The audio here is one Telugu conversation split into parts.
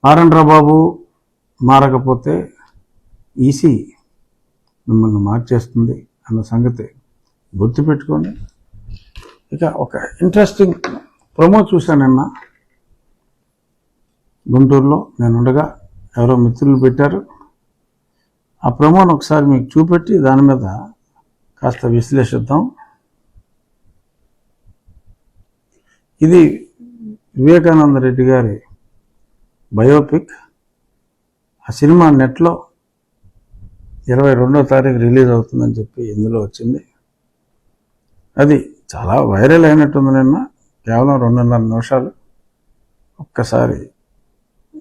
ఆర్ఎన్ బాబు మారకపోతే ఈసీ మిమ్మల్ని మార్చేస్తుంది అన్న సంగతి గుర్తుపెట్టుకొని ఇక ఒక ఇంట్రెస్టింగ్ ప్రమో చూశాను నిన్న గుంటూరులో. నేను ఉండగా ఎవరో మిత్రులు పెట్టారు. ఆ ప్రమోను ఒకసారి మీకు చూపెట్టి దాని మీద కాస్త విశ్లేషిద్దాం. ఇది వివేకానంద రెడ్డి గారి బయోపిక్. ఆ సినిమా నెట్లో 22వ తారీఖు రిలీజ్ అవుతుందని చెప్పి ఇందులో వచ్చింది. అది చాలా వైరల్ అయినట్టుంది నిన్న. కేవలం 2.5 నిమిషాలు. ఒక్కసారి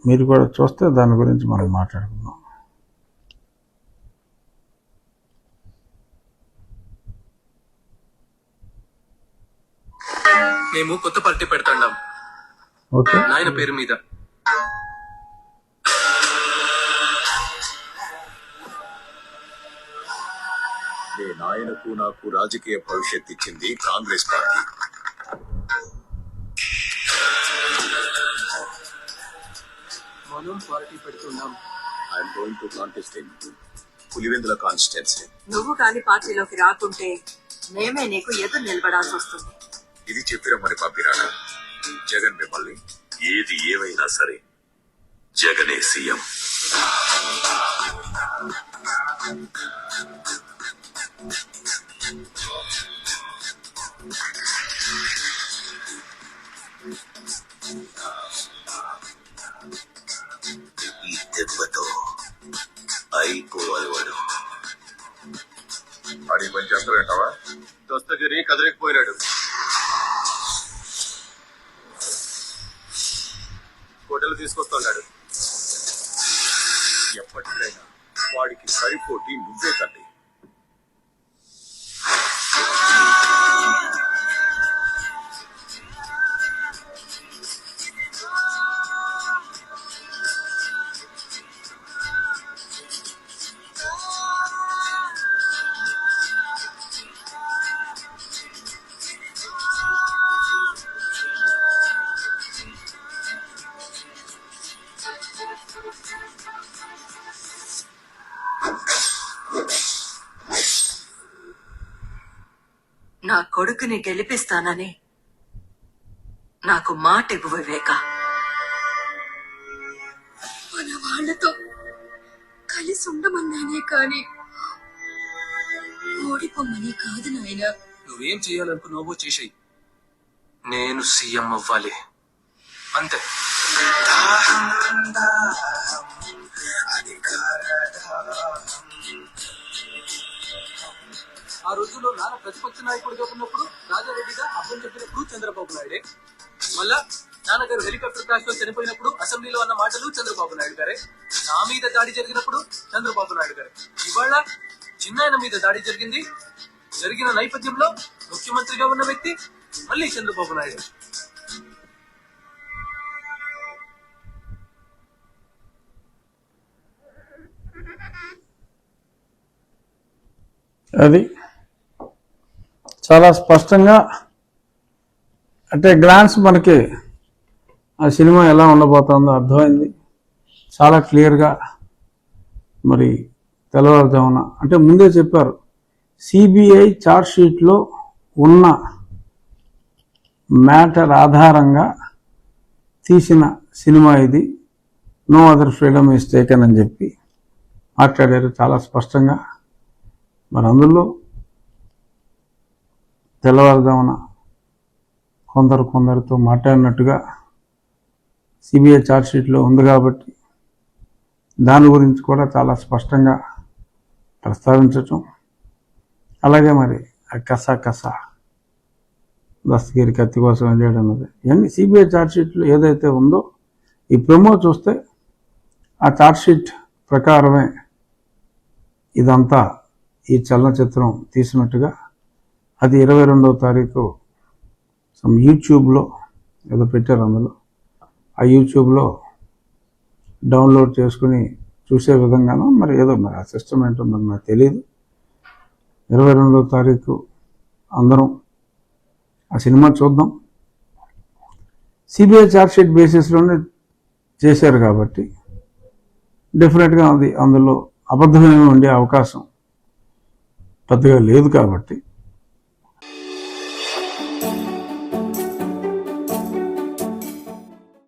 మీరు కూడా చూస్తే దాని గురించి మనం మాట్లాడుకుందాం. మేము కొత్త పార్టీ పెడతాం నాయన పేరు మీద. నాయనకు నాకు రాజకీయ భవిష్యత్ ఇచ్చింది కాంగ్రెస్ పార్టీ. మనం పార్టీ పెడుతున్నాం. I'm going to contest in Pulivendula constituency. నువ్వు కానీ పార్టీలోకి రాకుంటే మేమే నీకు ఎదురు నిలబడాల్సి వస్తుంది. ఇది చెప్పిన మరి పంపిరాడా జగన్ మిమ్మల్ని? ఏది ఏమైనా సరే జగనే సీఎం. ఈ దెబ్బతో అయిపోవాలి వాడు. అడిగి పని చేస్తారంటావా? దస్తగిరి కదిలేకపోయినాడు. హోటల్ తీసుకొస్తున్నాడు. ఎప్పటికైనా వాడికి సరిపోటీ నువ్వే తండ్రి. నా కొడుకుని గెలిపిస్తానని నాకు మాట ఇవ్వు వివేక. మన వాళ్ళతో కలిసి ఉండమన్నానే కాని ఓడిపోమని కాదు నాయన. నువ్వేం చేయాలనుకున్నావో చేసేయి. నేను సీఎం అవ్వాలి అంతే. ఆ రోజుల్లో నాన్న ప్రతిపక్ష నాయకుడిగా ఉన్నప్పుడు రాజారెడ్డిగా అర్థం చెప్పినప్పుడు చంద్రబాబు నాయుడే. మళ్ళా నాన్నగారు హెలికాప్టర్ క్రాష్ లో చనిపోయినప్పుడు అసెంబ్లీలో అన్న మాటలు చంద్రబాబు నాయుడు గారే. నా మీద దాడి జరిగినప్పుడు చంద్రబాబు నాయుడు గారే. ఇవాళ చిన్నాయన మీద దాడి జరిగిన నేపథ్యంలో ముఖ్యమంత్రిగా ఉన్న వ్యక్తి మళ్ళీ చంద్రబాబు నాయుడు. అది చాలా స్పష్టంగా అంటే గ్లాన్స్ మనకి ఆ సినిమా ఎలా ఉండబోతుందో అర్థమైంది. చాలా క్లియర్గా మరి తెల్లవారుజామున అంటే ముందే చెప్పారు, సిబిఐ ఛార్జ్షీట్లో ఉన్న మ్యాటర్ ఆధారంగా తీసిన సినిమా ఇది, no other freedom is taken అని చెప్పి మాట్లాడారు చాలా స్పష్టంగా. మరి అందులో తెల్లవారుజామున కొందరితో మాట్లాడినట్టుగా సిబిఐ ఛార్జ్షీట్లో ఉంది కాబట్టి దాని గురించి కూడా చాలా స్పష్టంగా ప్రస్తావించటం. అలాగే మరి ఆ కసా దస్తగిరి కత్తి కోసం వెళ్ళాడు అన్నది ఇవన్నీ సిబిఐ ఛార్జ్షీట్లో ఏదైతే ఉందో ఈ ప్రమో చూస్తే ఆ ఛార్జ్షీట్ ప్రకారమే ఇదంతా ఈ చలనచిత్రం తీసినట్టుగా. అది 22వ తారీఖు యూట్యూబ్లో ఏదో పెట్టారు. అందులో ఆ యూట్యూబ్లో డౌన్లోడ్ చేసుకుని చూసే విధంగానో మరి ఏదో మరి ఆ సిస్టమ్ ఏంటో నాకు తెలియదు. 22వ తారీఖు అందరం ఆ సినిమా చూద్దాం. సిబిఐ ఛార్జ్షీట్ బేసిస్లోనే చేశారు కాబట్టి డెఫినెట్గా అది అందులో అబద్ధమేమి ఉండే అవకాశం పెద్దగా లేదు కాబట్టి